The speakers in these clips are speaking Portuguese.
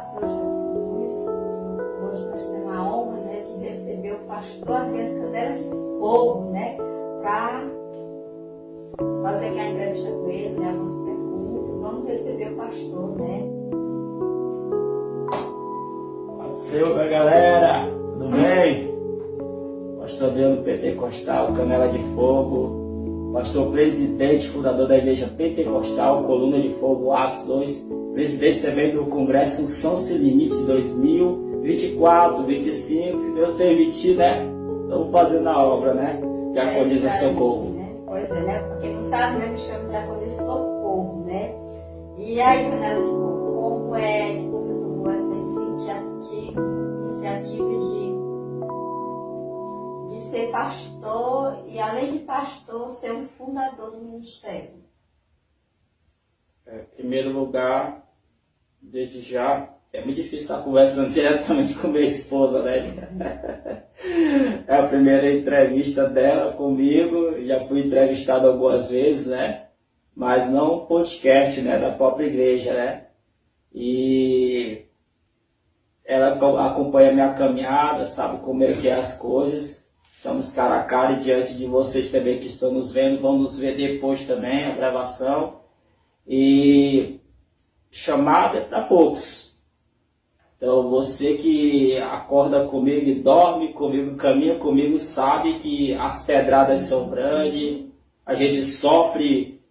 pastor Jesus. Hoje nós temos a honra, né, de receber o pastor Adriano Canela de Fogo, né, para fazer aqui a entrevista com ele, né, algumas perguntas. Vamos receber o pastor, né? Seu, galera, tudo bem? Pastor Adriano Pentecostal, Canela de Fogo, pastor presidente, fundador da Igreja Pentecostal, Coluna de Fogo, Atos 2, presidente também do Congresso Unção Sem Limite 2024, 25, se Deus permitir, né? Estamos fazendo a obra, né? Diaconisa Socorro. Né? Pois é, né? Porque não sabe, né? Me chama Diaconisa Socorro, né? E aí, Canela de Fogo, como é que você tomou essa iniciativa de ser pastor e, além de pastor, ser um fundador do ministério? Em primeiro lugar, desde já, é muito difícil estar conversando diretamente com minha esposa, né? É a primeira entrevista dela comigo, já fui entrevistado algumas vezes, né? Mas não um podcast, né? Da própria igreja, né? E ela acompanha a minha caminhada, sabe como é que é as coisas. Estamos cara a cara e diante de vocês também que estão nos vendo, vão nos ver depois também, a gravação. E chamada é para poucos. Então você que acorda comigo e dorme comigo, caminha comigo, sabe que as pedradas são grandes, a gente sofre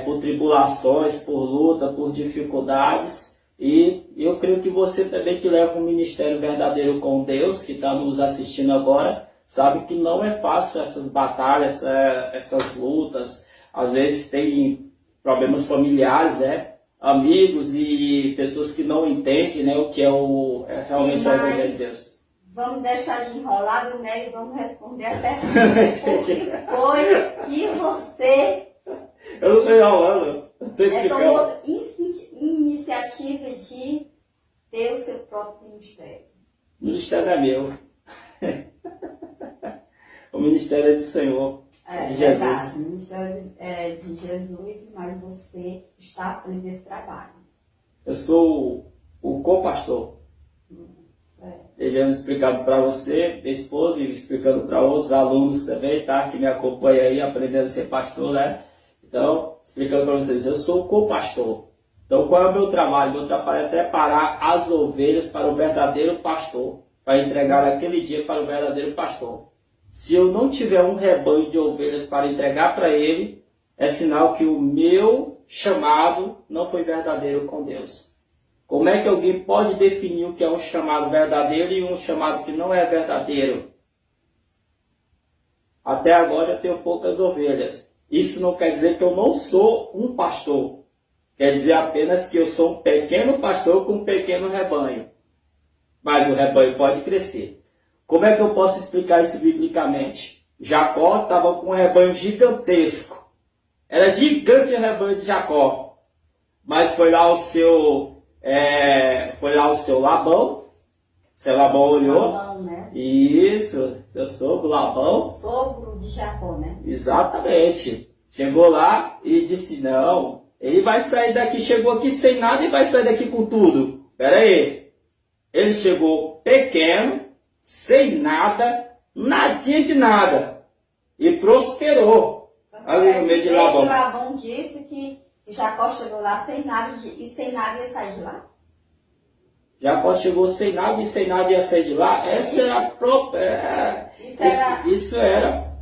por tribulações, por luta, por dificuldades. E eu creio que você também que leva um ministério verdadeiro com Deus, que está nos assistindo agora, sabe que não é fácil essas batalhas, essas lutas. Às vezes tem problemas familiares, né? Amigos e pessoas que não entendem, né, o que é realmente o Evangelho de Deus. Vamos deixar de enrolado, né? E vamos responder a pergunta. O que foi que você... Eu não estou enrolando, estou explicando. Tomou iniciativa de ter o seu próprio ministério? O ministério é meu. O ministério é do Senhor. É de verdade, Jesus. o ministério é de Jesus, mas você está à frente desse trabalho. Eu sou o co-pastor. Devendo explicando para você, minha esposa, e explicando para outros alunos também, tá? Que me acompanham aí, aprendendo a ser pastor, né? Então, explicando para vocês, eu sou o co-pastor. Então, qual é o meu trabalho? Meu trabalho é preparar as ovelhas para o verdadeiro pastor, para entregar aquele dia para o verdadeiro pastor. Se eu não tiver um rebanho de ovelhas para entregar para ele, é sinal que o meu chamado não foi verdadeiro com Deus. Como é que alguém pode definir o que é um chamado verdadeiro e um chamado que não é verdadeiro? Até agora eu tenho poucas ovelhas. Isso não quer dizer que eu não sou um pastor. Quer dizer apenas que eu sou um pequeno pastor com um pequeno rebanho. Mas o rebanho pode crescer. Como é que eu posso explicar isso biblicamente? Jacó estava com um rebanho gigantesco. Era gigante o rebanho de Jacó. Mas foi lá o seu Labão. Seu Labão olhou. Labão, né? Isso, seu sogro Labão. Sogro de Jacó, né? Exatamente. Chegou lá e disse, não, ele vai sair daqui, chegou aqui sem nada e vai sair daqui com tudo. Espera aí. Ele chegou pequeno, sem nada, nadinha de nada. E prosperou. Ali no meio de Labão. Labão disse que Jacó chegou lá sem nada e sem nada ia sair de lá? Jacó chegou sem nada e sem nada ia sair de lá. Essa era a própria... Isso era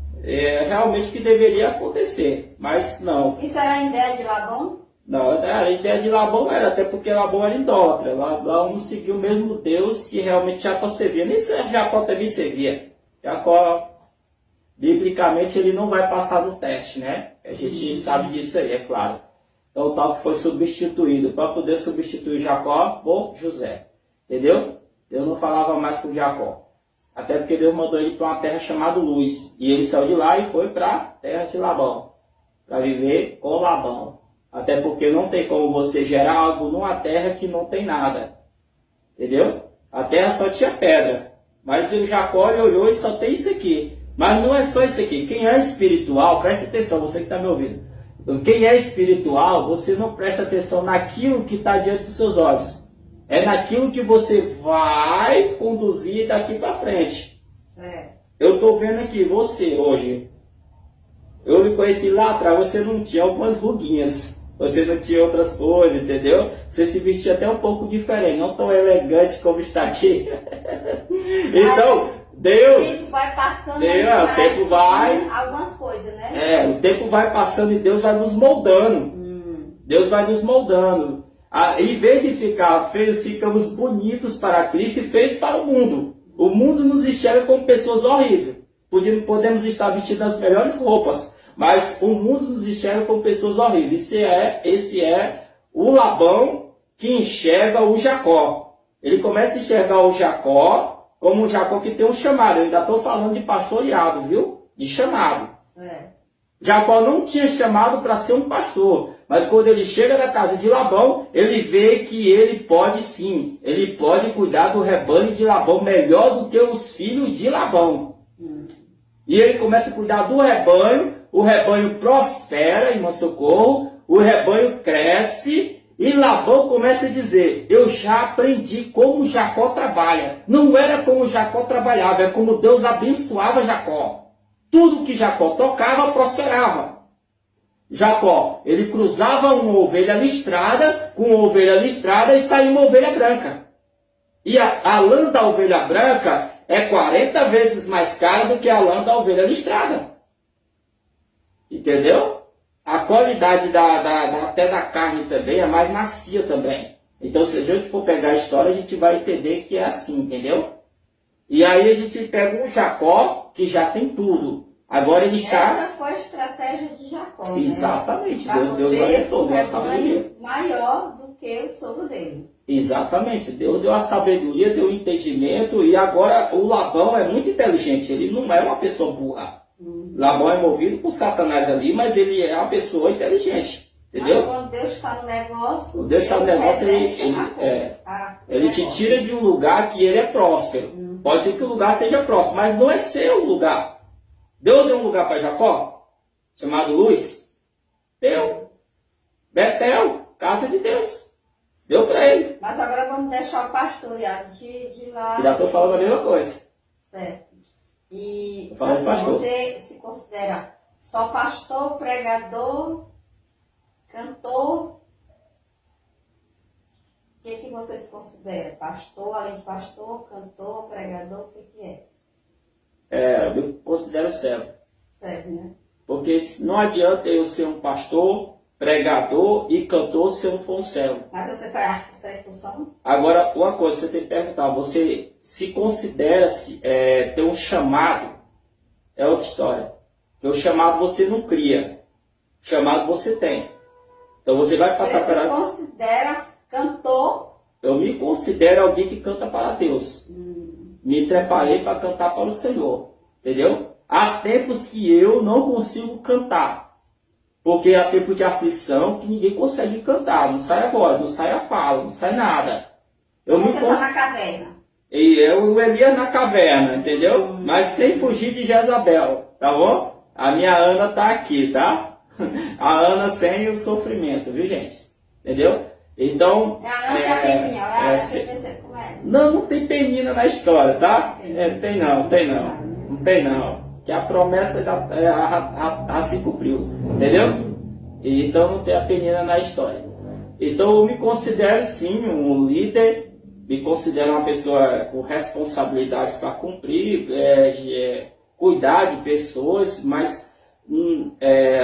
realmente o que deveria acontecer. Mas não. Isso era a ideia de Labão? Não, a ideia de Labão era, até porque Labão era idólatra. Labão não seguia o mesmo Deus que realmente Jacó servia. Nem Jacó também servia. Jacó, biblicamente, ele não vai passar no teste, né? A gente sabe disso aí, é claro. Então o tal que foi substituído para poder substituir Jacó por José. Entendeu? Deus não falava mais com Jacó. Até porque Deus mandou ele para uma terra chamada Luz. E ele saiu de lá e foi para a terra de Labão. Para viver com Labão. Até porque não tem como você gerar algo numa terra que não tem nada. Entendeu? A terra só tinha pedra. Mas o Jacó olhou e só tem isso aqui. Mas não é só isso aqui. Quem é espiritual, presta atenção, você que está me ouvindo. Quem é espiritual, você não presta atenção naquilo que está diante dos seus olhos. É naquilo que você vai conduzir daqui para frente. Eu estou vendo aqui, você hoje, eu me conheci lá atrás, você não tinha algumas ruguinhas, você não tinha outras coisas, entendeu? Você se vestia até um pouco diferente, não tão elegante como está aqui. Então, Deus... O tempo vai passando, o tempo vai... algumas coisas, né? O tempo vai passando e Deus vai nos moldando. Deus vai nos moldando. Em vez de ficar feios, ficamos bonitos para Cristo e feios para o mundo. O mundo nos enxerga como pessoas horríveis. Podemos estar vestidos as melhores roupas, mas o mundo nos enxerga como pessoas horríveis. Esse é o Labão que enxerga o Jacó. Ele começa a enxergar o Jacó como um Jacó que tem um chamado. Eu ainda estou falando de pastoreado, viu? De chamado. Jacó não tinha chamado para ser um pastor, mas quando ele chega na casa de Labão, ele vê que ele pode sim, ele pode cuidar do rebanho de Labão melhor do que os filhos de Labão. E ele começa a cuidar do rebanho, o rebanho prospera, irmão Socorro, o rebanho cresce, e Labão começa a dizer, eu já aprendi como Jacó trabalha. Não era como Jacó trabalhava, é como Deus abençoava Jacó. Tudo que Jacó tocava, prosperava. Jacó, ele cruzava uma ovelha listrada, com uma ovelha listrada e saía uma ovelha branca. E a lã da ovelha branca é 40 vezes mais cara do que a lã da ovelha listrada. Entendeu? A qualidade até da carne também é mais macia também. Então, se a gente for pegar a história, a gente vai entender que é assim, entendeu? E aí a gente pega um Jacó que já tem tudo. Agora ele está... Essa foi a estratégia de Jacó. Exatamente. Né? Deus orientou, deu a sabedoria. Maior do que o sogro dele. Exatamente. Deus deu a sabedoria, deu o entendimento. E agora o Labão é muito inteligente. Ele não é uma pessoa burra. Labão é movido por Satanás ali, mas ele é uma pessoa inteligente. Entendeu? Mas quando Deus está no negócio... Quando Deus está no negócio, ele te tira de um lugar que ele é próspero. Pode ser que o lugar seja próximo, mas não é seu lugar. Deus deu um lugar para Jacó, chamado Luz. Deu. Betel, casa de Deus. Deu para ele. Mas agora vamos deixar o pastoreado de lá. Já estou falando a mesma coisa. Certo. E assim, você se considera só pastor, pregador, cantor? O que você se considera? Pastor, além de pastor, cantor, pregador, o que é? Eu me considero servo. Servo, né? Porque não adianta eu ser um pastor, pregador e cantor se eu não for um servo. Mas você foi artista da expressão? Agora, uma coisa, você tem que perguntar, você se considera ter um chamado? É outra história. Porque o chamado você não cria. O chamado você tem. Então você vai passar Você se considera cantor? Eu me considero alguém que canta para Deus. Me preparei para cantar para o Senhor. Entendeu? Há tempos que eu não consigo cantar. Porque há tempo de aflição que ninguém consegue cantar. Não sai a voz, não sai a fala, não sai nada. Você está na caverna. E o Elias na caverna, entendeu? Mas sem fugir de Jezabel, tá bom? A minha Ana tá aqui, tá? A Ana sem o sofrimento, viu, gente? Entendeu? Então... A Ana é a peninha, como é? Não tem penina na história, tá? Tem não. Que a promessa já se cumpriu, entendeu? Então não tem a penina na história. Então eu me considero sim um líder, me considero uma pessoa com responsabilidades para cumprir, cuidar de pessoas, mas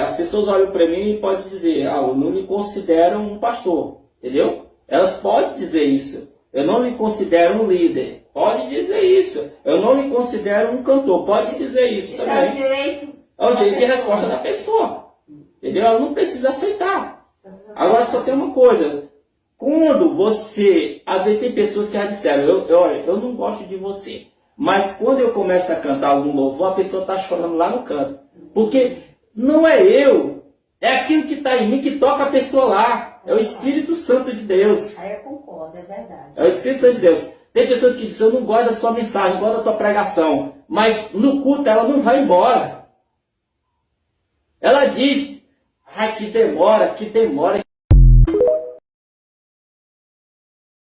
as pessoas olham para mim e podem dizer, eu não me considero um pastor, entendeu? Elas podem dizer isso. Eu não lhe considero um líder. Pode dizer isso. Eu não lhe considero um cantor. Pode dizer isso também. É o direito. É o direito de resposta da pessoa. Entendeu? Ela não precisa aceitar. Agora só tem uma coisa. Quando você... Tem pessoas que já disseram, eu não gosto de você. Mas quando eu começo a cantar algum louvor, a pessoa está chorando lá no canto. Porque não é eu. É aquilo que está em mim que toca a pessoa lá. É o Espírito Santo de Deus. Aí eu concordo, é verdade. É o Espírito Santo de Deus. Tem pessoas que dizem, eu não gosto da sua mensagem, não gosto da tua pregação. Mas no culto ela não vai embora. Ela diz, que demora,